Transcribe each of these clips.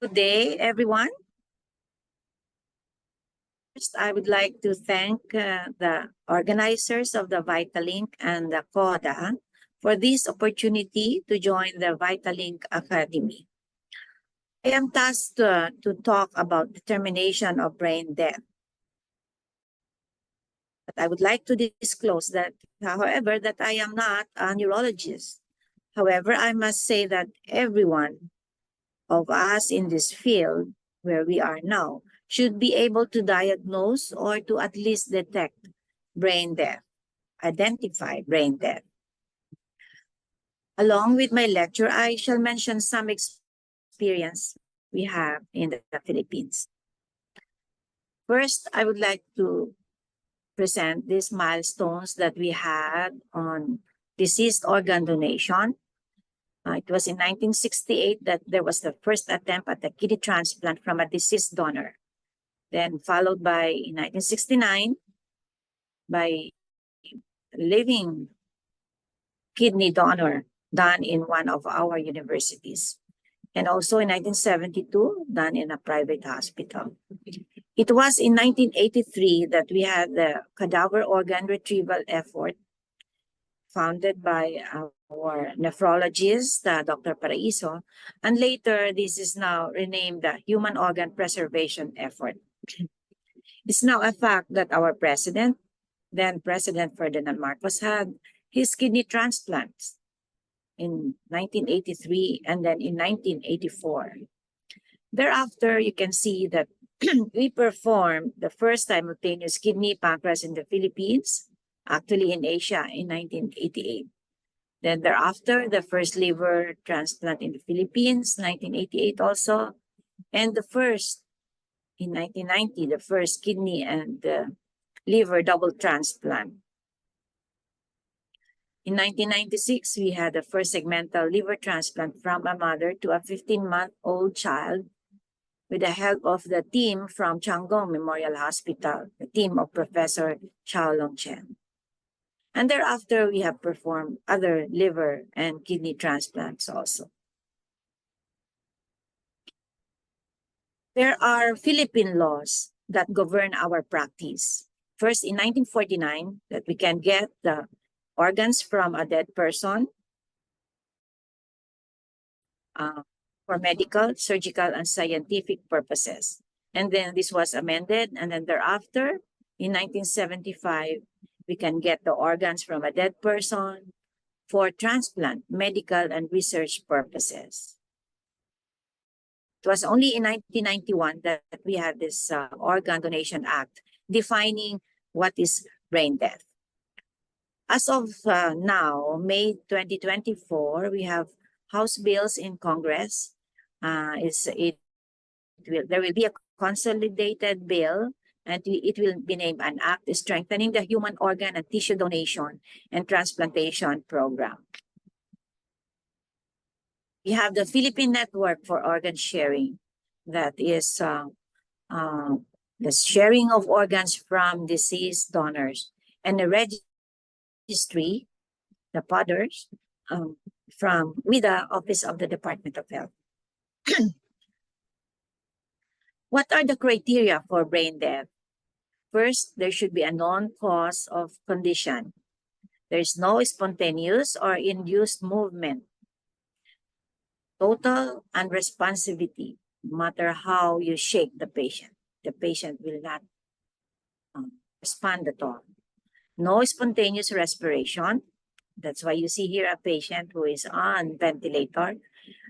Good day, everyone. First, I would like to thank the organizers of the Vitalink and the CODA for this opportunity to join the Vitalink Academy. I am tasked to talk about determination of brain death. But I would like to disclose that, however, that I am not a neurologist. However, I must say that everyone of us in this field where we are now should be able to diagnose or to at least detect brain death, identify brain death. Along with my lecture, I shall mention some experience we have in the Philippines. First, I would like to present these milestones that we had on deceased organ donation. It was in 1968 that there was the first attempt at a kidney transplant from a deceased donor. Then followed by in 1969 by living kidney donor done in one of our universities. And also in 1972, done in a private hospital. It was in 1983 that we had the cadaver organ retrieval effort founded by our nephrologist, Dr. Paraiso. And later, this is now renamed the Human Organ Preservation Effort. It's now a fact that our president, then President Ferdinand Marcos, had his kidney transplants in 1983 and then in 1984. Thereafter, you can see that we performed the first simultaneous kidney pancreas in the Philippines, actually in Asia in 1988. Then thereafter, the first liver transplant in the Philippines, 1988 also, and the first in 1990, the first kidney and liver double transplant. In 1996, we had the first segmental liver transplant from a mother to a 15-month-old child with the help of the team from Changong Memorial Hospital, the team of Professor Chao Long Chen. And thereafter, we have performed other liver and kidney transplants also. There are Philippine laws that govern our practice. First, in 1949, that we can get the organs from a dead person for medical, surgical, and scientific purposes. And then this was amended, and then thereafter, in 1975, we can get the organs from a dead person for transplant, medical, and research purposes. It was only in 1991 that we had this Organ Donation Act defining what is brain death. As of now, May 2024, we have House bills in Congress. There will be a consolidated bill, and it will be named an act strengthening the human organ and tissue donation and transplantation program. We have the Philippine Network for Organ Sharing, that is the sharing of organs from deceased donors, and the registry, the PODRs, with the Office of the Department of Health. What are the criteria for brain death? First, there should be a known cause of condition. There is no spontaneous or induced movement. Total unresponsivity, no matter how you shake the patient will not respond at all. No spontaneous respiration. That's why you see here a patient who is on ventilator.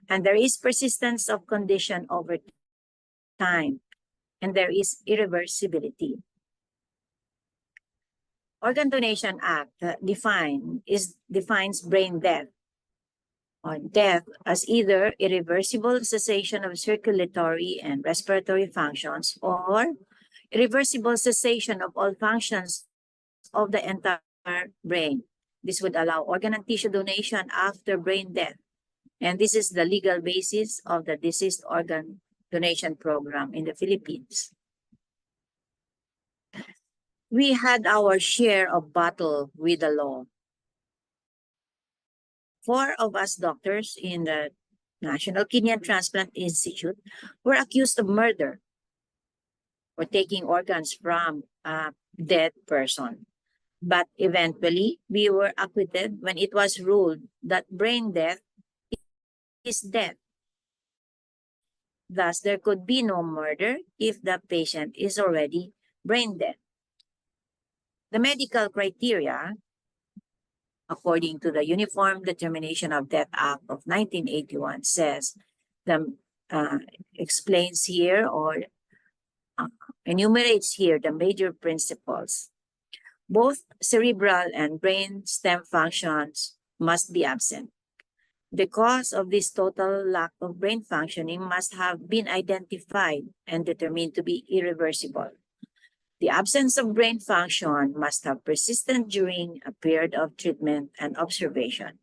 And there is persistence of condition over time. And there is irreversibility. Organ Donation Act defines brain death or death as either irreversible cessation of circulatory and respiratory functions or irreversible cessation of all functions of the entire brain. This would allow organ and tissue donation after brain death. And this is the legal basis of the deceased organ donation program in the Philippines. We had our share of battle with the law. 4 of us doctors in the National Kidney and Transplant Institute were accused of murder or taking organs from a dead person. But eventually, we were acquitted when it was ruled that brain death is death. Thus, there could be no murder if the patient is already brain dead. The medical criteria, according to the Uniform Determination of Death Act of 1981, says explains here or enumerates here the major principles. Both cerebral and brain stem functions must be absent. The cause of this total lack of brain functioning must have been identified and determined to be irreversible. The absence of brain function must have persisted during a period of treatment and observation.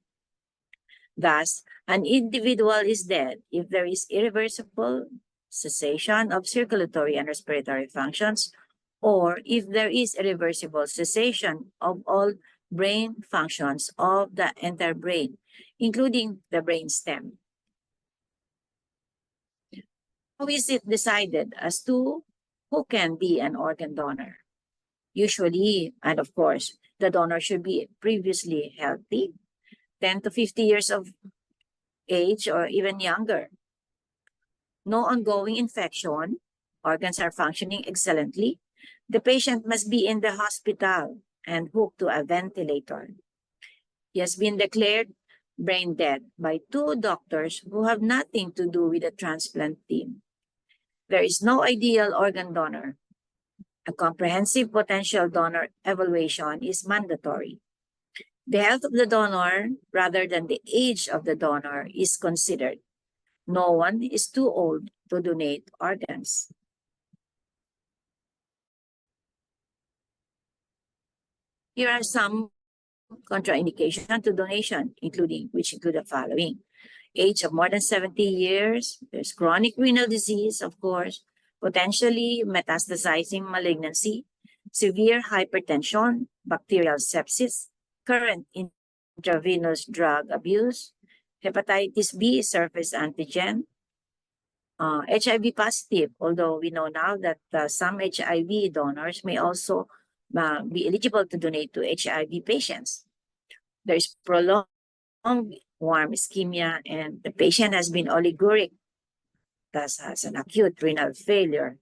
Thus, an individual is dead if there is irreversible cessation of circulatory and respiratory functions, or if there is irreversible cessation of all brain functions of the entire brain, including the brain stem. How is it decided as to who can be an organ donor? Usually, and of course, the donor should be previously healthy, 10 to 50 years of age or even younger. No ongoing infection, organs are functioning excellently. The patient must be in the hospital and hooked to a ventilator. He has been declared brain dead by 2 doctors who have nothing to do with the transplant team. There is no ideal organ donor. A comprehensive potential donor evaluation is mandatory. The health of the donor, rather than the age of the donor, is considered. No one is too old to donate organs. Here are some contraindications to donation, which include the following. Age of more than 70 years, there's chronic renal disease, of course, potentially metastasizing malignancy, severe hypertension, bacterial sepsis, current intravenous drug abuse, hepatitis B surface antigen, HIV positive, although we know now that some HIV donors may also be eligible to donate to HIV patients. There is prolonged warm ischemia, and the patient has been oliguric, thus has an acute renal failure.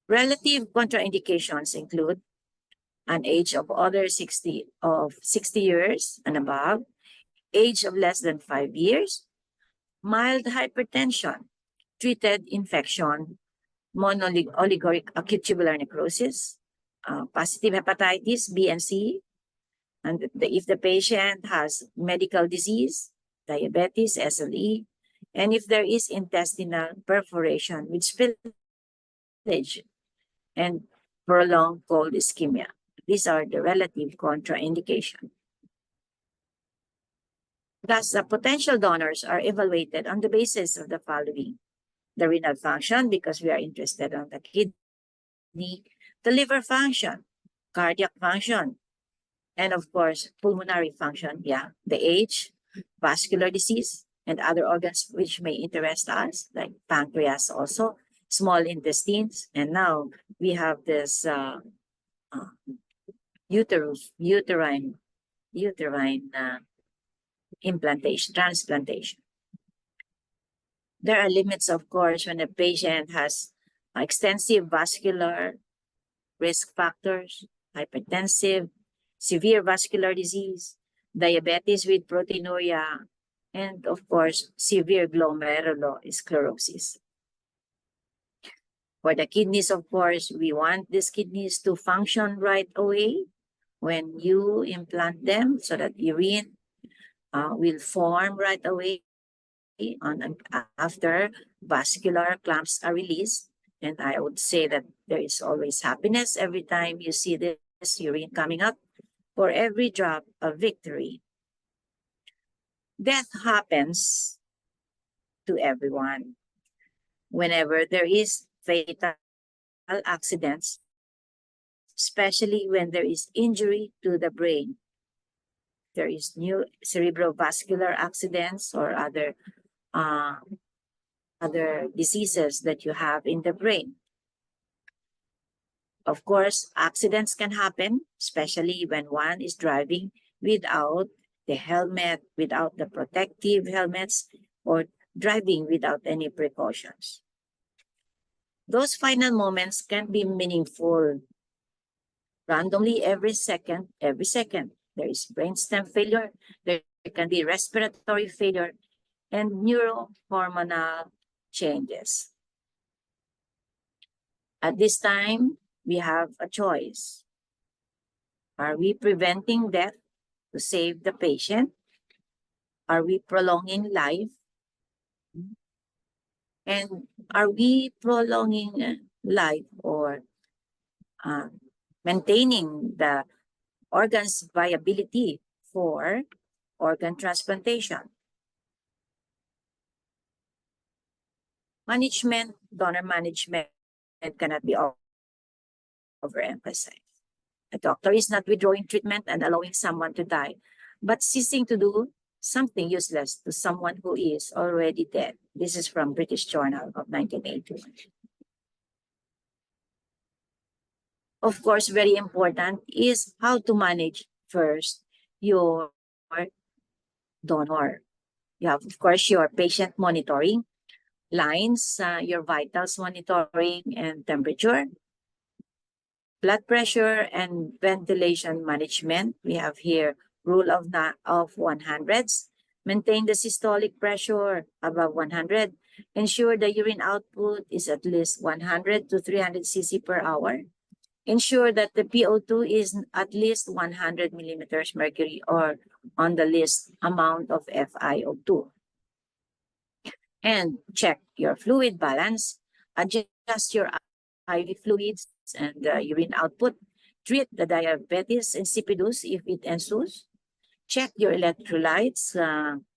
Relative contraindications include an age of under 60 years and above, age of less than 5 years, mild hypertension, treated infection, monoligoric acute tubular necrosis, positive hepatitis B and C, and if the patient has medical disease, diabetes, SLE, and if there is intestinal perforation with spillage and prolonged cold ischemia. These are the relative contraindications. Thus, the potential donors are evaluated on the basis of the following: the renal function, because we are interested on the kidney, the liver function, cardiac function, and of course, pulmonary function, the age, vascular disease, and other organs which may interest us, like pancreas also, small intestines, and now we have this uterine transplantation. There are limits, of course, when a patient has extensive vascular risk factors, hypertensive, severe vascular disease, diabetes with proteinuria, and of course, severe glomerulosclerosis. For the kidneys, of course, we want these kidneys to function right away when you implant them, so that urine will form right away after vascular clamps are released. And I would say that there is always happiness every time you see this urine coming up, for every drop of victory. Death happens to everyone. Whenever there is fatal accidents, especially when there is injury to the brain. there is new cerebrovascular accidents or other diseases that you have in the brain. Of course, accidents can happen, especially when one is driving without the helmet, without the protective helmets, or driving without any precautions. Those final moments can be meaningful. Randomly every second, there is brainstem failure, there can be respiratory failure, and neurohormonal changes. At this time, we have a choice. Are we preventing death to save the patient? Are we prolonging life? And are we prolonging life or maintaining the organ's viability for organ transplantation? Donor management cannot be overemphasized. A doctor is not withdrawing treatment and allowing someone to die, but ceasing to do something useless to someone who is already dead. This is from British Journal of 1981. Of course, very important is how to manage first your donor. You have, of course, your patient monitoring lines, your vitals monitoring and temperature, blood pressure and ventilation management. We have here rule of 100s. Maintain the systolic pressure above 100. Ensure the urine output is at least 100 to 300 cc per hour. Ensure that the PO2 is at least 100 millimeters mercury or on the least amount of FiO2. And check your fluid balance. Adjust your IV fluids and urine output. Treat the diabetes insipidus if it ensues. Check your electrolytes,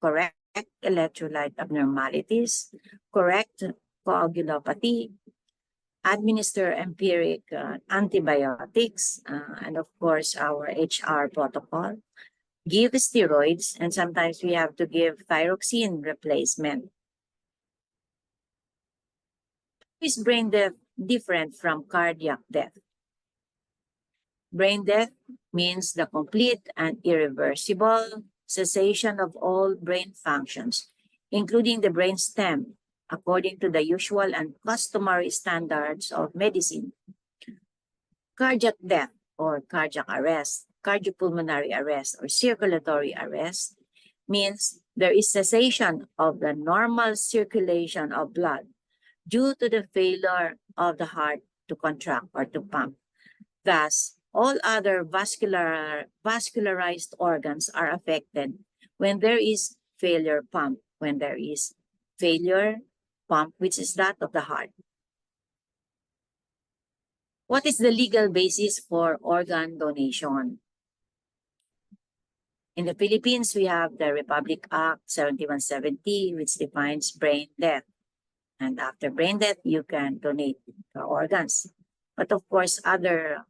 correct electrolyte abnormalities, correct coagulopathy, administer empiric antibiotics, and of course our HR protocol. Give steroids, and sometimes we have to give thyroxine replacement. Is brain death different from cardiac death? Brain death means the complete and irreversible cessation of all brain functions, including the brain stem, according to the usual and customary standards of medicine. Cardiac death or cardiac arrest, cardiopulmonary arrest, or circulatory arrest means there is cessation of the normal circulation of blood due to the failure of the heart to contract or to pump. Thus, all other vascularized organs are affected when there is failure pump, when there is failure pump, which is that of the heart. What is the legal basis for organ donation? In the Philippines, we have the Republic Act 7170, which defines brain death. And after brain death, you can donate the organs. But of course, other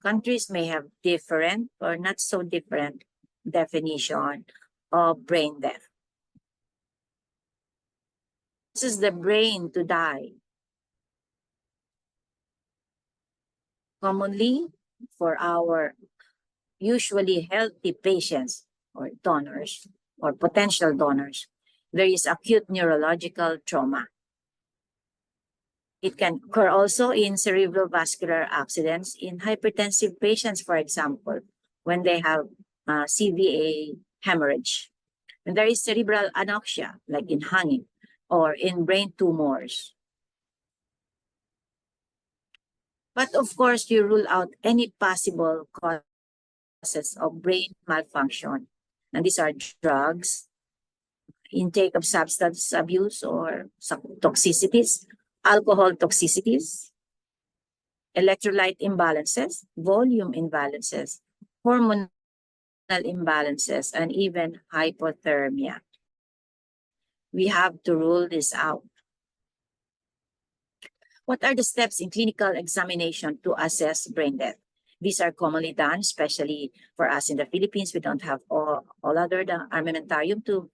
countries may have different or not so different definition of brain death. This is the brain to die. Commonly, for our usually healthy patients or donors or potential donors, there is acute neurological trauma. It can occur also in cerebrovascular accidents in hypertensive patients, for example, when they have CVA hemorrhage. And there is cerebral anoxia, like in hanging, or in brain tumors. But of course, you rule out any possible causes of brain malfunction. And these are drugs, intake of substance abuse or toxicities, alcohol toxicities, electrolyte imbalances, volume imbalances, hormonal imbalances, and even hypothermia. We have to rule this out. What are the steps in clinical examination to assess brain death? These are commonly done, especially for us in the Philippines. We don't have all other the armamentarium to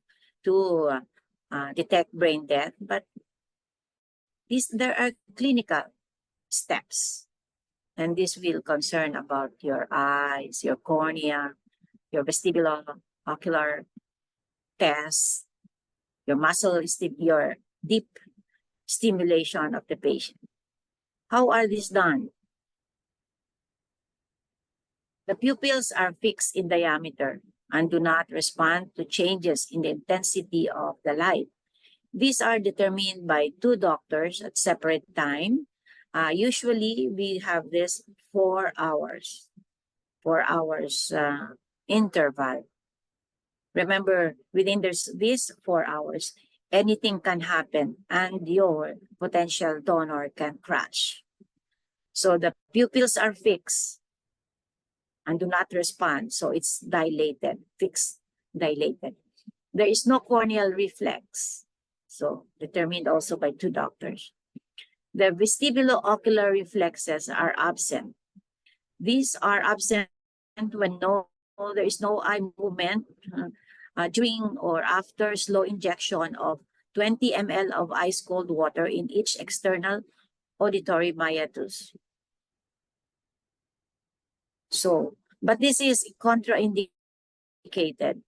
detect brain death, but there are clinical steps, and this will concern about your eyes, your cornea, your vestibulo-ocular tests, your your deep stimulation of the patient. How are these done? The pupils are fixed in diameter and do not respond to changes in the intensity of the light. These are determined by two doctors at separate time. Usually, we have this 4 hours, 4 hours interval. Remember, within these 4 hours, anything can happen and your potential donor can crash. So the pupils are fixed and do not respond. So it's dilated, fixed, dilated. There is no corneal reflex. So determined also by two doctors. The vestibulo-ocular reflexes are absent. These are absent when there is no eye movement during or after slow injection of 20 ml of ice cold water in each external auditory meatus. So, but this is contraindicated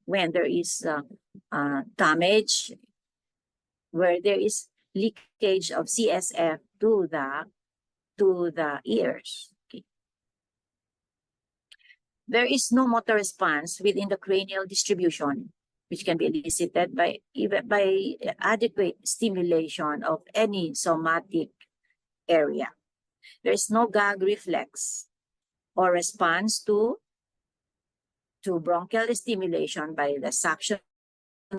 when there is damage, where there is leakage of CSF to the ears. Okay. There is no motor response within the cranial distribution, which can be elicited by adequate stimulation of any somatic area. There is no gag reflex or response to bronchial stimulation by the suction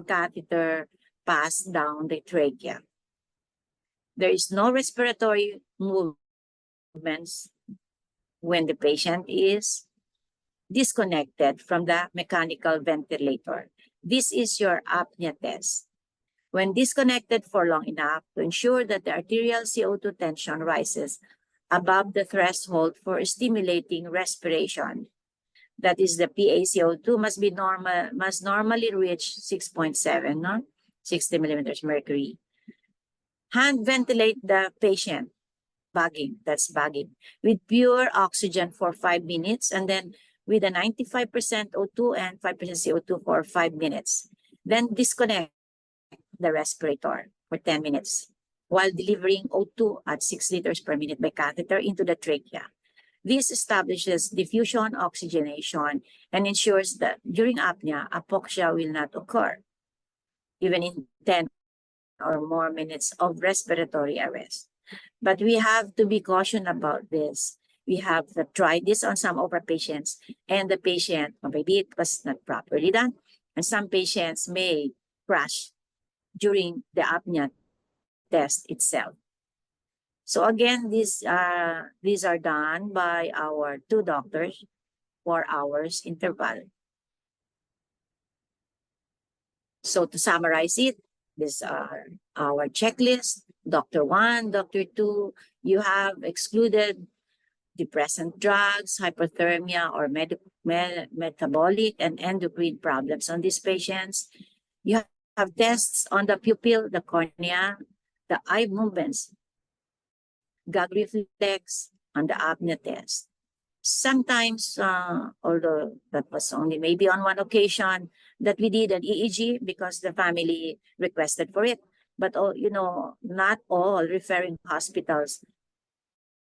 catheter passed down the trachea. There is no respiratory movements when the patient is disconnected from the mechanical ventilator. This is your apnea test. When disconnected for long enough to ensure that the arterial CO2 tension rises above the threshold for stimulating respiration, that is the PaCO2 must normally reach 6.7, no? 60 millimeters mercury. Hand ventilate the patient, bagging, that's bagging, with pure oxygen for 5 minutes, and then with a 95% O2 and 5% CO2 for 5 minutes. Then disconnect the respirator for 10 minutes while delivering O2 at 6 liters per minute by catheter into the trachea. This establishes diffusion oxygenation and ensures that during apnea, apoxia will not occur, even in 10 or more minutes of respiratory arrest. But we have to be cautious about this. We have tried this on some of our patients, and the patient, maybe it was not properly done, and some patients may crash during the apnea test itself. So again, these are done by our two doctors, 4 hours interval. So to summarize it, these are our checklist. Dr. 1, Dr. 2, you have excluded depressant drugs, hypothermia, or metabolic and endocrine problems on these patients. You have tests on the pupil, the cornea, the eye movements, gag reflex, and the apnea test. Sometimes, although that was only maybe on one occasion that we did an EEG because the family requested for it, but not all referring hospitals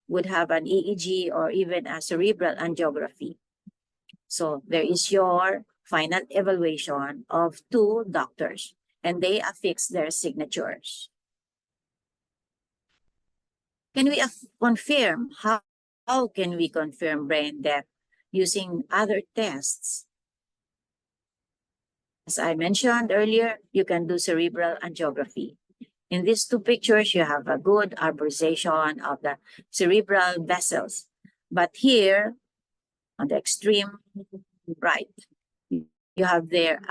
would have an EEG or even a cerebral angiography. So there is your final evaluation of two doctors, and they affix their signatures. Can we confirm? How can we confirm brain death using other tests? As I mentioned earlier, you can do cerebral angiography. In these two pictures, you have a good arborization of the cerebral vessels. But here, on the extreme right, you have there,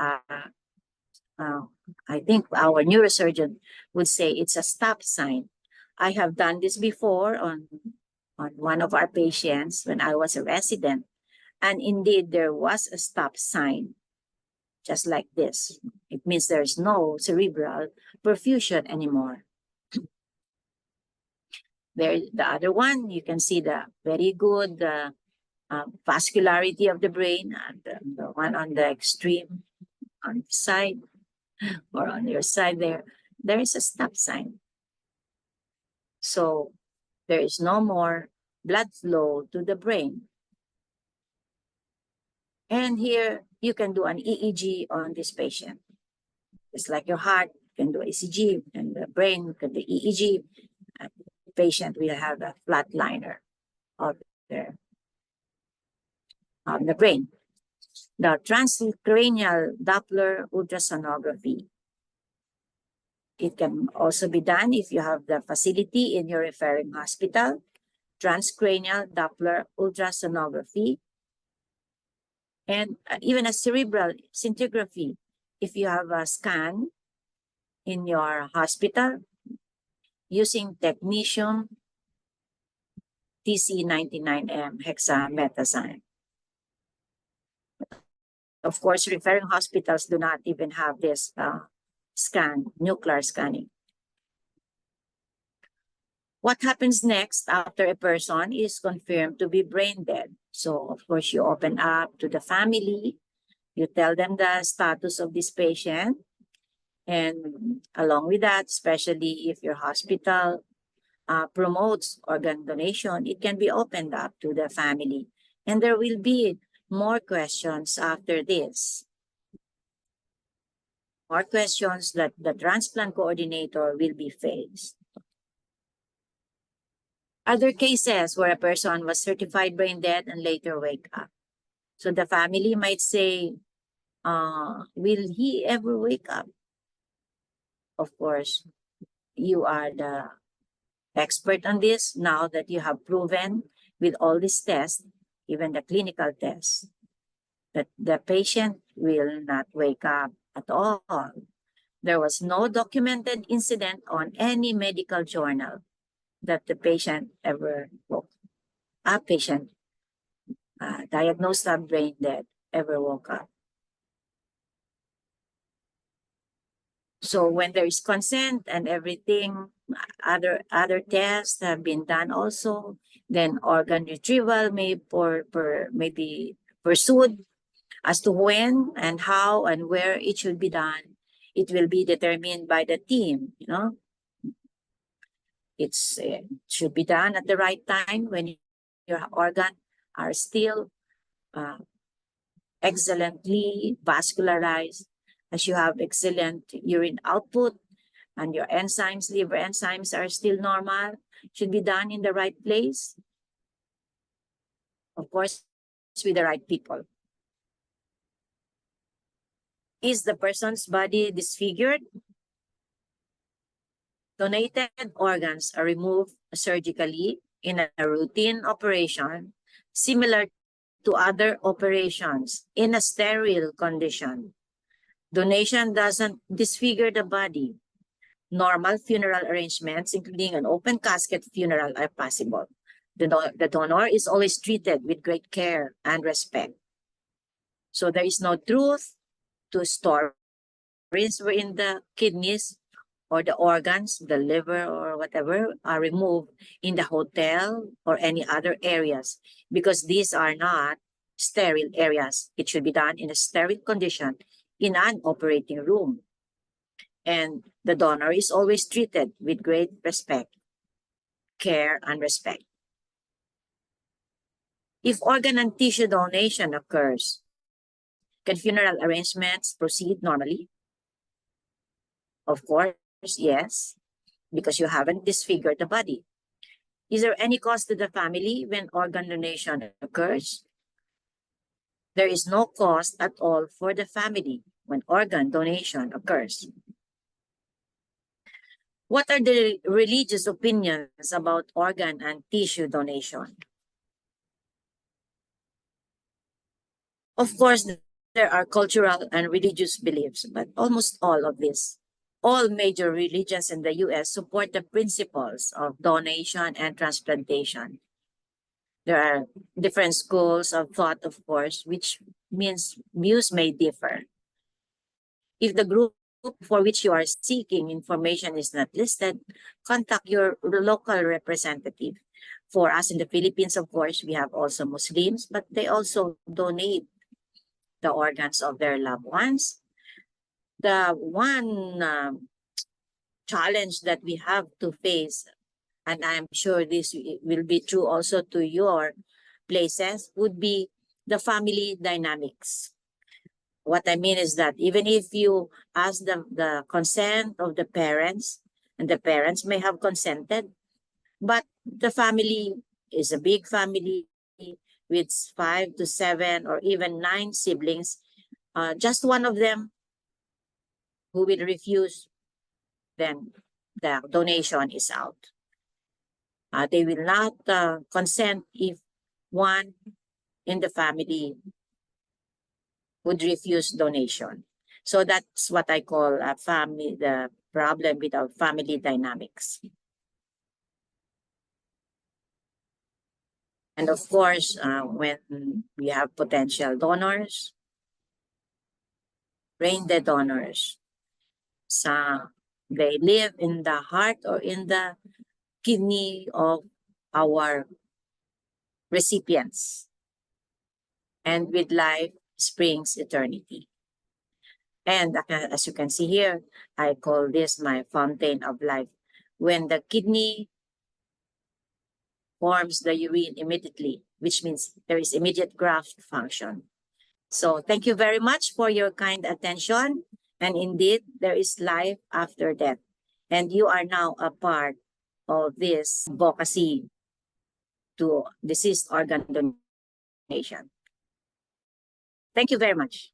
I think our neurosurgeon would say it's a stop sign. I have done this before on on one of our patients when I was a resident. And indeed, there was a stop sign, just like this. It means there's no cerebral perfusion anymore. There, the other one, you can see the very good vascularity of the brain, and the one on the extreme on the side or on your side there is a stop sign. So there is no more blood flow to the brain. And here you can do an EEG on this patient. It's like your heart, you can do ECG, and the brain can do EEG. And the patient will have a flatliner of the brain. The transcranial Doppler ultrasonography. It can also be done if you have the facility in your referring hospital. Transcranial Doppler ultrasonography. And even a cerebral scintigraphy. If you have a scan in your hospital using technetium TC99M hexametazyme. Of course, referring hospitals do not even have this nuclear scanning. What happens next after a person is confirmed to be brain dead? So, of course, you open up to the family, you tell them the status of this patient, and along with that, especially if your hospital promotes organ donation, it can be opened up to the family. And there will be more questions after this. More questions that the transplant coordinator will be faced. Other cases where a person was certified brain dead and later wake up. So the family might say, will he ever wake up? Of course, you are the expert on this now that you have proven with all these tests, even the clinical tests, that the patient will not wake up at all. There was no documented incident on any medical journal that the patient ever woke. A patient diagnosed as brain dead ever woke up. So when there is consent and everything, other tests have been done also, then organ retrieval may be pursued. As to when and how and where it should be done, it will be determined by the team, you know. It should be done at the right time when your organs are still excellently vascularized, as you have excellent urine output and your enzymes, liver enzymes are still normal, should be done in the right place. Of course, with the right people. Is the person's body disfigured? Donated organs are removed surgically in a routine operation similar to other operations in a sterile condition. Donation doesn't disfigure the body. Normal funeral arrangements, including an open casket funeral, are possible. The donor is always treated with great care and respect. So there is no truth to stories wherein the kidneys or the organs, the liver or whatever, are removed in the hotel or any other areas, because these are not sterile areas. It should be done in a sterile condition in an operating room. And the donor is always treated with great respect, care, and respect. If organ and tissue donation occurs, can funeral arrangements proceed normally? Of course, yes, because you haven't disfigured the body. Is there any cost to the family when organ donation occurs? There is no cost at all for the family when organ donation occurs. What are the religious opinions about organ and tissue donation? Of course, there are cultural and religious beliefs, but almost all major religions in the US support the principles of donation and transplantation. There are different schools of thought, of course, which means views may differ. If the group for which you are seeking information is not listed, contact your local representative. For us in the Philippines, of course, we have also Muslims, but they also donate the organs of their loved ones. The one challenge that we have to face, and I'm sure this will be true also to your places, would be the family dynamics. What I mean is that even if you ask the consent of the parents, and the parents may have consented, but the family is a big family with 5 to 7 or even 9 siblings, just one of them who will refuse, then the donation is out. They will not consent if one in the family would refuse donation. So that's what I call the problem with our family dynamics. And of course, when we have potential donors, brain dead donors, they live in the heart or in the kidney of our recipients. And with life springs eternity. And as you can see here, I call this my fountain of life. When the kidney forms the urine immediately, which means there is immediate graft function. So thank you very much for your kind attention. And indeed, there is life after death. And you are now a part of this advocacy to deceased organ donation. Thank you very much.